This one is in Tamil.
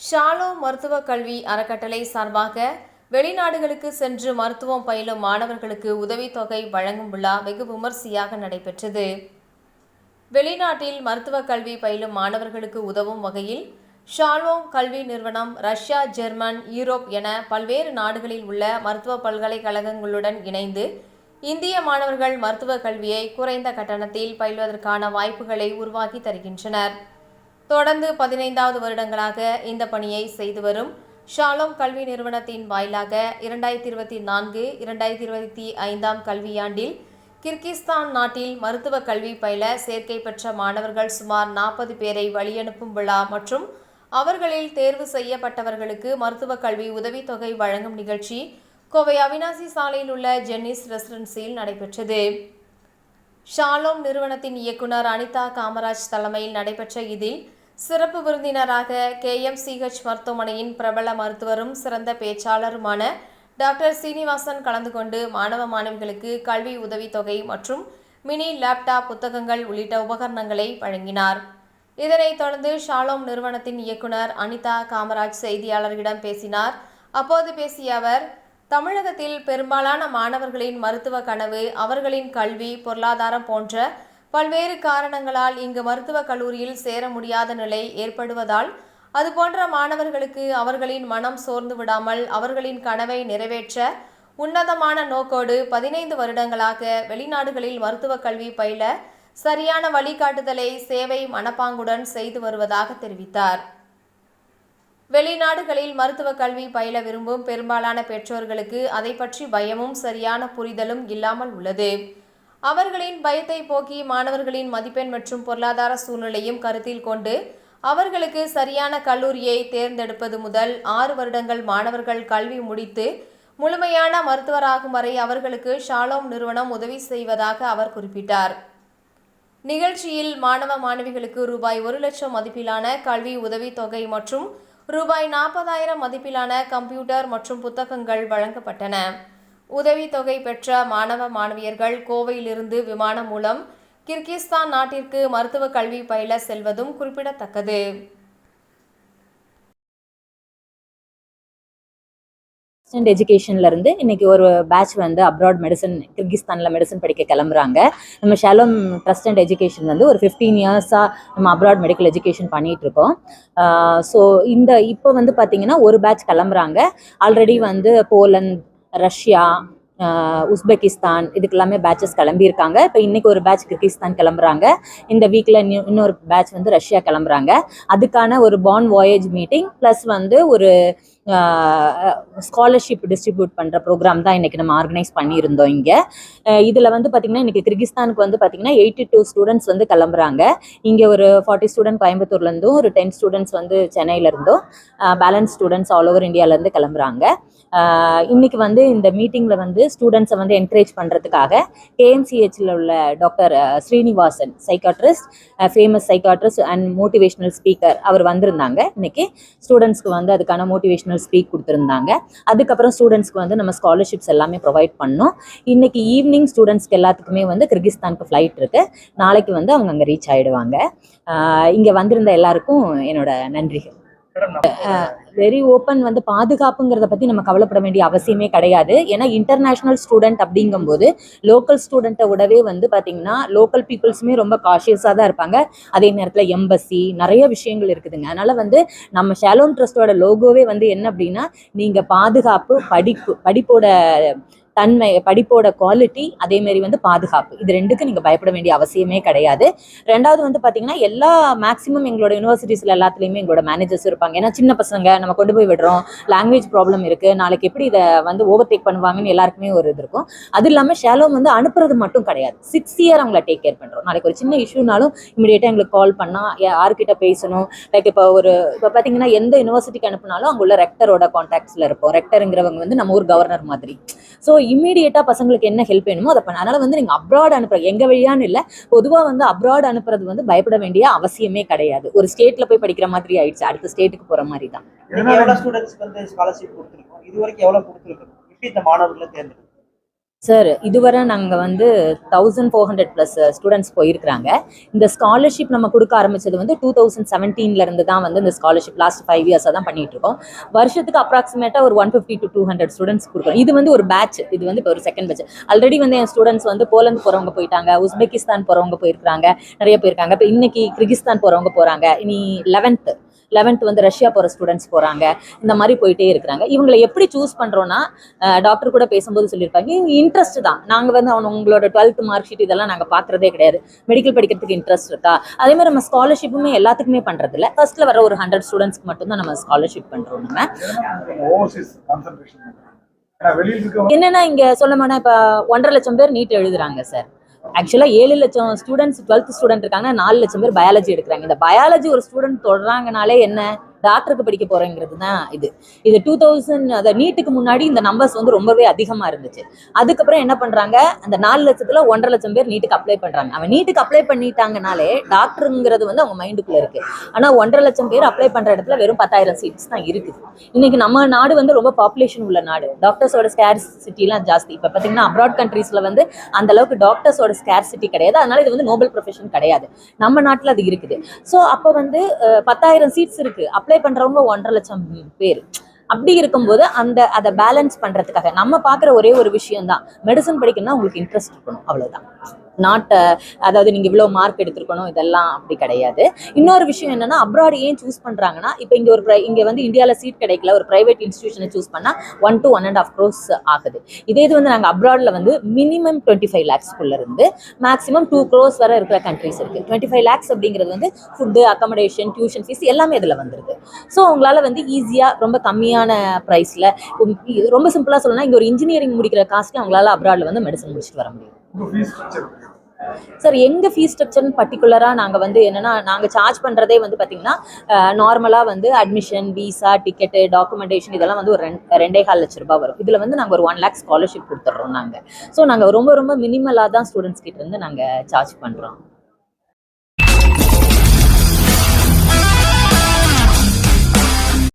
ஷாலோம் மருத்துவக் கல்வி அறக்கட்டளை சார்பாக வெளிநாடுகளுக்கு சென்று மருத்துவம் பயிலும் மாணவர்களுக்கு உதவித்தொகை வழங்கும் விழா வெகு விமர்சையாக நடைபெற்றது. வெளிநாட்டில் மருத்துவக் கல்வி பயிலும் மாணவர்களுக்கு உதவும் வகையில் ஷாலோம் கல்வி நிறுவனம் ரஷ்யா, ஜெர்மன், யூரோப் என பல்வேறு நாடுகளில் உள்ள மருத்துவ பல்கலைக்கழகங்களுடன் இணைந்து இந்திய மாணவர்கள் மருத்துவக் கல்வியை குறைந்த கட்டணத்தில் பயில்வதற்கான வாய்ப்புகளை உருவாக்கி தருகின்றனர். தொடர்ந்து 15வது வருடங்களாக இந்த பணியை செய்து வரும் ஷாலோம் கல்வி நிறுவனத்தின் வாயிலாக 2024-2025 கல்வியாண்டில் கிர்கிஸ்தான் நாட்டில் மருத்துவ கல்வி பயில சேர்க்கை பெற்ற மாணவர்கள் சுமார் 40 பேரை வழியனுப்பும் விழா மற்றும் அவர்களில் தேர்வு செய்யப்பட்டவர்களுக்கு மருத்துவ கல்வி உதவித்தொகை வழங்கும் நிகழ்ச்சி கோவை அவினாசி சாலையில் உள்ள ஜென்னிஸ் ரெசிடென்சியில் நடைபெற்றது. ஷாலோம் நிறுவனத்தின் இயக்குனர் அனிதா காமராஜ் தலைமையில் நடைபெற்ற இதில் சிறப்பு விருந்தினராக KMCH மருத்துவமனையின் பிரபல மருத்துவரும் சிறந்த பேச்சாளருமான டாக்டர் சீனிவாசன் கலந்து கொண்டு மாணவ மாணவிகளுக்கு கல்வி உதவித்தொகை மற்றும் மினி லேப்டாப், புத்தகங்கள் உள்ளிட்ட உபகரணங்களை வழங்கினார். இதனைத் தொடர்ந்து ஷாலோம் நிறுவனத்தின் இயக்குனர் அனிதா காமராஜ் செய்தியாளர்களிடம் பேசினார். அப்போது பேசிய அவர், தமிழகத்தில் பெரும்பாலான மாணவர்களின் மருத்துவ கனவு அவர்களின் கல்வி, பொருளாதாரம் போன்ற பல்வேறு காரணங்களால் இங்கு மருத்துவக் கல்லூரியில் சேர முடியாத நிலை ஏற்படுவதால் அதுபோன்ற மாணவர்களுக்கு அவர்களின் மனம் சோர்ந்து விடாமல் அவர்களின் கனவை நிறைவேற்ற உன்னதமான நோக்கோடு 15 வருடங்களாக வெளிநாடுகளில் மருத்துவக் கல்வி பயில சரியான வழிகாட்டுதலை சேவை மனப்பாங்குடன் செய்து வருவதாக தெரிவித்தார். வெளிநாடுகளில் மருத்துவக் கல்வி பயில விரும்பும் பெரும்பாலான பெற்றோர்களுக்கு அதை பற்றி பயமும் சரியான புரிதலும் இல்லாமல் உள்ளது. அவர்களின் பயத்தை போக்கி மாணவர்களின் மதிப்பெண் மற்றும் பொருளாதார சூழ்நிலையும் கருத்தில் கொண்டு அவர்களுக்கு சரியான கல்லூரியை தேர்ந்தெடுப்பது முதல் 6 வருடங்கள் மாணவர்கள் கல்வி முடித்து முழுமையான மருத்துவராகும் வரை அவர்களுக்கு ஷாலோம் நிறுவனம் உதவி செய்வதாக அவர் குறிப்பிட்டார். நிகழ்ச்சியில் மாணவ மாணவிகளுக்கு ரூபாய் 1 லட்சம் மதிப்பிலான கல்வி உதவித்தொகை மற்றும் ரூபாய் 40,000 மதிப்பிலான கம்ப்யூட்டர் மற்றும் புத்தகங்கள் வழங்கப்பட்டன. உதவித்தொகை பெற்ற மாணவ மாணவியர்கள் கோவையிலிருந்து விமானம் மூலம் கிர்கிஸ்தான் நாட்டிற்கு மருத்துவ கல்வி பயில செல்வதும் குறிப்பிடத்தக்கது. எஜுகேஷன்ல இருந்து இன்னைக்கு ஒரு பேட்ச் வந்து அப்ராட் மெடிசன், கிர்கிஸ்தான்ல மெடிசன் படிக்க கிளம்புறாங்க. நம்ம ஷாலோம் ட்ரஸ்ட் அண்ட் எஜுகேஷன் வந்து ஒரு 15 இயர்ஸா நம்ம அப்ராட் மெடிக்கல் எஜுகேஷன் பண்ணிட்டு இருக்கோம். ஸோ இப்போ வந்து பார்த்தீங்கன்னா ஒரு பேட்ச் கிளம்புறாங்க. ஆல்ரெடி வந்து போலந்து, ரஷ்யா, உஸ்பெகிஸ்தான் இதுக்கெல்லாமே பேட்சஸ் கிளம்பியிருக்காங்க. இப்போ இன்னைக்கு ஒரு பேட்ச் கிர்கிஸ்தான் கிளம்புறாங்க. இந்த வீக்கில் இன்னொரு பேட்ச் வந்து ரஷ்யா கிளம்புறாங்க. அதுக்கான ஒரு பாண்ட் வாயேஜ் மீட்டிங் ப்ளஸ் வந்து ஒரு ஸ்காலர்ஷிப் டிஸ்ட்ரிபியூட் பண்ணுற ப்ரோக்ராம் தான் இன்றைக்கி நம்ம ஆர்கனைஸ் பண்ணியிருந்தோம். இங்கே இதில் வந்து பார்த்திங்கன்னா இன்றைக்கி கிர்கிஸ்தானுக்கு வந்து பார்த்திங்கன்னா 82 ஸ்டூடெண்ட்ஸ் வந்து கிளம்புறாங்க. இங்கே ஒரு 40 ஸ்டூடெண்ட் கோயம்புத்தூர்லேருந்தும் ஒரு 10 ஸ்டூடெண்ட்ஸ் வந்து சென்னையிலேருந்தும் பேலன்ஸ் ஸ்டூடெண்ட்ஸ் ஆல் ஓவர் இந்தியாவிலேருந்து கிளம்புறாங்க. இன்னைக்கு வந்து இந்த மீட்டிங்கில் வந்து ஸ்டூடெண்ட்ஸை வந்து என்கரேஜ் பண்ணுறதுக்காக KMCHல உள்ள doctor Srinivasan, psychiatrist, famous psychiatrist and motivational speaker, அவர் வந்திருந்தாங்க. இன்னைக்கு ஸ்டூடெண்ட்ஸ்க்கு வந்து அதுக்கான மோட்டிவேஷ்னல் ஸ்பீக் கொடுத்துருந்தாங்க. அதுக்கப்புறம் ஸ்டூடெண்ட்ஸ்க்கு வந்து நம்ம ஸ்காலர்ஷிப்ஸ் எல்லாமே ப்ரொவைட் பண்ணோம். இன்னைக்கு ஈவினிங் ஸ்டூடெண்ட்ஸ்க்கு எல்லாத்துக்குமே வந்து கிர்கிஸ்தானுக்கு ஃப்ளைட் இருக்கு. நாளைக்கு வந்து அவங்க அங்கே ரீச் ஆகிடுவாங்க. இங்கே வந்திருந்த எல்லாருக்கும் என்னோட நன்றிகள். வெரி ஓப்பன் வந்து பாதுகாப்புங்கிறத பற்றி நம்ம கவலைப்பட வேண்டிய அவசியமே கிடையாது. ஏன்னா இன்டர்நேஷ்னல் ஸ்டூடெண்ட் அப்படிங்கும்போது லோக்கல் ஸ்டூடெண்ட்டை விடவே வந்து பார்த்தீங்கன்னா லோக்கல் பீப்புள்ஸுமே ரொம்ப காஷியஸாக தான் இருப்பாங்க. அதே நேரத்தில் எம்பசி நிறைய விஷயங்கள் இருக்குதுங்க. அதனால் வந்து நம்ம ஷாலோம் ட்ரஸ்ட்டோட லோகோவே வந்து என்ன அப்படின்னா, நீங்கள் பாதுகாப்பு, படிப்போட தன்மை, படிப்போட குவாலிட்டி, அதேமாரி வந்து பாதுகாப்பு, இது ரெண்டுக்கு நீங்கள் பயப்பட வேண்டிய அவசியமே கிடையாது. ரெண்டாவது வந்து பார்த்தீங்கன்னா எல்லா மேக்ஸிமம் எங்களோட யூனிவர்சிட்டிஸில் எல்லாத்துலேயுமே எங்களோட மேனேஜர்ஸ் இருப்பாங்க. ஏன்னா சின்ன பசங்க நம்ம கொண்டு போய் விடுறோம், லாங்குவேஜ் ப்ராப்ளம் இருக்குது, நாளைக்கு எப்படி இதை வந்து ஓவர்டேக் பண்ணுவாங்கன்னு எல்லாருக்குமே ஒரு இது இருக்கும். அது இல்லாமல் ஷாலோம் வந்து அனுப்புறது மட்டும் கிடையாது, 6 இயர் அவங்கள டேக் கேர் பண்ணுறோம். நாளைக்கு ஒரு சின்ன இஷ்யூனாலும் இமீடியட்டாக எங்களுக்கு கால் பண்ணால் யார்கிட்ட பேசணும், லைக் இப்போ பார்த்தீங்கன்னா எந்த யூனிவர்சிட்டிக்கு அனுப்புனாலும் அங்கே உள்ள ரெக்டரோட கான்டாக்ட்ஸில் இருப்போம். ரெக்டருங்கிறவங்க வந்து நம்ம ஊர் கவர்னர் மாதிரி. ஸோ இமீடியட்டாக பசங்களுக்கு என்ன ஹெல்ப் வேணுமோ அதை பண்ண. அதனால் வந்து நீங்கள் அப்ராட் அனுப்புற எங்கள் வழியான்னு இல்லை, பொதுவாக வந்து அப்ராட் அனுப்புறது வந்து பயப்பட வேண்டிய அவசியமே கிடையாது. ஒரு ஸ்டேட்டில் போய் படிக்கிற மாதிரி ஆயிடுச்சு, அடுத்த ஸ்டேட்டுக்கு போகிற மாதிரி தான். எவ்வளோ ஸ்டூடெண்ட்ஸ்க்கு வந்து ஸ்காலர்ஷிப் கொடுத்துருக்கோம், இது வரைக்கும் எவ்வளோ கொடுத்துருக்கோம், எப்படி இந்த மாணவர்களை தேர்ந்தெடுக்கும்? சார் இதுவரை நாங்கள் வந்து 1400+ ஸ்டூடெண்ட்ஸ் போயிருக்கிறாங்க. இந்த ஸ்காலர்ஷிப் நம்ம கொடுக்க ஆரம்பிச்சது வந்து 2017 இருந்து தான் வந்து இந்த ஸ்காலர்ஷிப் லாஸ்ட் 5 இயர்ஸாக தான் பண்ணிட்டு இருக்கோம். வருஷத்துக்கு அப்ராக்சிமேட்டாக ஒரு 150 to 200 ஸ்டூடெண்ட்ஸ் கொடுக்குறோம். இது வந்து ஒரு பேட்ச், இது வந்து இப்போ ஒரு செகண்ட் பேட்ச். ஆல்ரெடி வந்து என் ஸ்டூடெண்ட்ஸ் வந்து போலந்து போகிறவங்க போயிட்டாங்க, உஸ்பெகிஸ்தான் போகிறவங்க போயிருக்காங்க, நிறைய போயிருக்காங்க. இப்போ இன்னைக்கு கிர்கிஸ்தான் போகிறவங்க போகிறாங்க, இனி 11th வந்து ரஷ்யா போகிற ஸ்டூடெண்ட்ஸ் போகிறாங்க. இந்த மாதிரி போயிட்டே இருக்கிறாங்க. இவங்களை எப்படி சூஸ் பண்ணுறோன்னா, டாக்டர் கூட பேசும்போது சொல்லியிருப்பாங்க, இவங்க இன்ட்ரெஸ்ட் தான். நாங்கள் வந்து உங்களோட 12th மார்க் ஷீட் இதெல்லாம் நாங்கள் பார்க்குறதே கிடையாது. மெடிக்கல் படிக்கிறதுக்கு இன்ட்ரெஸ்ட் இருக்கா, அதே மாதிரி நம்ம ஸ்காலர்ஷிப்புமே எல்லாத்துக்குமே பண்ணுறதில்ல. ஃபர்ஸ்ட்ல வர ஒரு 100 ஸ்டூடெண்ட்ஸ்க்கு மட்டும்தான் நம்ம ஸ்காலர்ஷிப் பண்ணுறோம். நம்ம என்னன்னா இங்கே சொல்லமானா இப்போ 1.5 லட்சம் பேர் நீட் எழுதுறாங்க சார். ஆக்சுவலாக 7 லட்சம் ஸ்டூடெண்ட்ஸ் 12th ஸ்டூடெண்ட் இருக்காங்க, 4 லட்சம் பேர் பயாலஜி எடுக்கிறாங்க. இந்த பயாலஜி ஒரு ஸ்டூடெண்ட் தொடராங்கனாலே என்ன, டாக்டருக்கு படிக்க போறேங்கிறது தான் இது. 2000 அந்த நீட்டுக்கு முன்னாடி இந்த நம்பர்ஸ் வந்து ரொம்பவே அதிகமாக இருந்துச்சு. அதுக்கப்புறம் என்ன பண்றாங்க, அந்த 4 லட்சத்துல 1.5 லட்சம் பேர் நீட்டுக்கு அப்ளை பண்றாங்க. அவன் நீட்டுக்கு அப்ளை பண்ணிட்டாங்கனாலே டாக்டருங்கிறது வந்து அவங்க மைண்டுக்குள்ள இருக்கு. ஆனா 1.5 லட்சம் பேர் அப்ளை பண்ற இடத்துல வெறும் 10,000 சீட்ஸ் தான் இருக்குது. இன்னைக்கு நம்ம நாடு வந்து ரொம்ப பாப்புலேஷன் உள்ள நாடு, டாக்டர்ஸோட ஸ்கேர்சிட்டிலாம் ஜாஸ்தி. இப்போ பார்த்தீங்கன்னா அப்ராட் கண்ட்ரீஸ்ல வந்து அந்த அளவுக்கு டாக்டர்ஸோட ஸ்கேர்சிட்டி கிடையாது. அதனால இது வந்து நோபல் ப்ரொஃபஷன் கிடையாது. நம்ம நாட்டில் அது இருக்குது. ஸோ அப்போ வந்து 10,000 சீட்ஸ் இருக்கு, அப்ளை பண்றவங்க 1.5 லட்சம் பேர். அப்படி இருக்கும்போது அதை பேலன்ஸ் பண்றதுக்காக நம்ம பார்க்குற ஒரே ஒரு விஷயம் தான், மெடிசன் படிக்கணும்னா உங்களுக்கு இன்ட்ரெஸ்ட் இருக்கணும், அவ்வளவுதான். நாட் அதாவது நீங்க இவ்வளோ மார்க் எடுத்துருக்கணும் இதெல்லாம் அப்படி கிடையாது. இன்னொரு விஷயம் என்னன்னா, அப்ராட் ஏன் சூஸ் பண்றாங்கன்னா, இப்போ இங்க வந்து இந்தியாவில் சீட் கிடைக்கல, ஒரு பிரைவேட் இன்ஸ்டிடியூஷனை சூஸ் பண்ணா 1 to 1.5 crores ஆகுது. இதே இது வந்து நாங்கள் அப்ராட்ல வந்து மினிமம் 25 lakhsக்குள்ள இருந்து மேக்ஸிமம் 2 crores வரை இருக்கிற கண்ட்ரிஸ் இருக்கு. 25 lakhs அப்படிங்கிறது வந்து ஃபுட்டு, அக்கமடேஷன், டியூஷன் ஃபீஸ் எல்லாமே இதில் வந்துருக்கு. ஸோ உங்களால வந்து ஈஸியாக ரொம்ப கம்மியான ப்ரைஸ்ல, ரொம்ப சிம்பிளாக சொல்லணும்னா இங்கே ஒரு இன்ஜினியரிங் முடிக்கிற காஸ்ட்ல அவங்களால அப்ராட்ல வந்து மெடிசன் முடிச்சுட்டு வர முடியும். சார் எங்க ஃபீஸ் ஸ்ட்ரக்சர்னு பர்டிகுலரா நாங்கள் வந்து என்னன்னா, நாங்கள் சார்ஜ் பண்றதே வந்து பார்த்தீங்கன்னா நார்மலாக வந்து அட்மிஷன், விசா, டிக்கெட்டு, டாக்குமெண்டேஷன் இதெல்லாம் வந்து ஒரு 2.25 லட்சம் ரூபாய் வரும். இதில் வந்து நாங்கள் ஒரு 1 lakh ஸ்காலர்ஷிப் கொடுத்துட்றோம் நாங்கள். ஸோ நாங்கள் ரொம்ப ரொம்ப மினிமலாக தான் ஸ்டூடெண்ட்ஸ் கிட்ட இருந்து நாங்கள் சார்ஜ் பண்ணுறோம்.